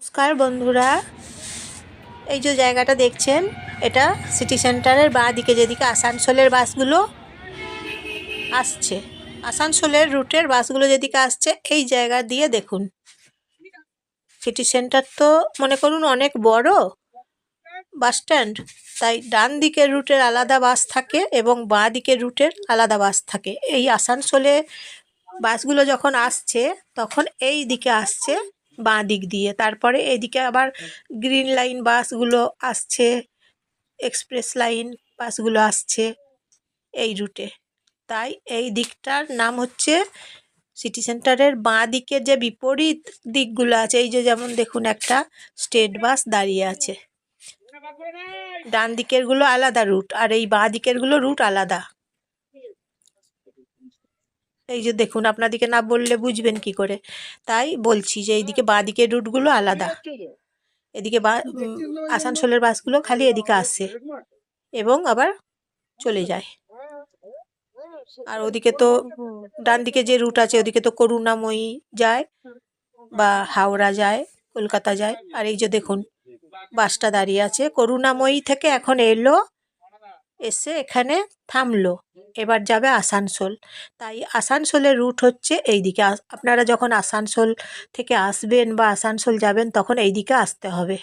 নমস্কার বন্ধুরা, এই যে জায়গাটা দেখছেন এটা সিটি সেন্টারের বাঁ দিকে, যেদিকে আসানসোলের বাসগুলো আসছে, আসানসোলের রুটের বাসগুলো যেদিকে আসছে এই জায়গা দিয়ে দেখুন। সিটি সেন্টার তো মনে করুন অনেক বড় বাস স্ট্যান্ড, তাই ডান দিকের রুটের আলাদা বাস থাকে এবং বাঁ দিকের রুটের আলাদা বাস থাকে। এই আসানসোলে বাসগুলো যখন আসছে তখন এই দিকে আসছে বাঁ দিক দিয়ে, তারপরে এইদিকে আবার গ্রিন লাইন বাসগুলো আসছে, এক্সপ্রেস লাইন বাসগুলো আসছে এই রুটে। তাই এই দিকটার নাম হচ্ছে সিটি সেন্টারের বাঁ দিকের যে বিপরীত দিকগুলো আছে, এই যে যেমন দেখুন একটা স্টেট বাস দাঁড়িয়ে আছে, ডান দিকেরগুলো আলাদা রুট আর এই বাঁ দিকেরগুলো রুট আলাদা। এই যে দেখুন, আপনাদিকে না বললে বুঝবেন কি করে, তাই বলছি যে এইদিকে বাঁ দিকের রুটগুলো আলাদা। এদিকে আসানসোলের বাসগুলো খালি এদিকে আসে এবং আবার চলে যায়। আর ওদিকে তো ডান দিকে যে রুট আছে ওদিকে তো করুণাময়ী যায় বা হাওড়া যায়, কলকাতা যায়। আর এই যে দেখুন বাসটা দাঁড়িয়ে আছে, করুণাময়ী থেকে এখন এলো, এসে এখানে থামলো, এবার যাবে আসানসোল। তাই আসানসোলের রুট হচ্ছে এই দিকে। আপনারা যখন আসানসোল থেকে আসবেন বা আসানসোল যাবেন তখন এই দিকে আসতে হবে।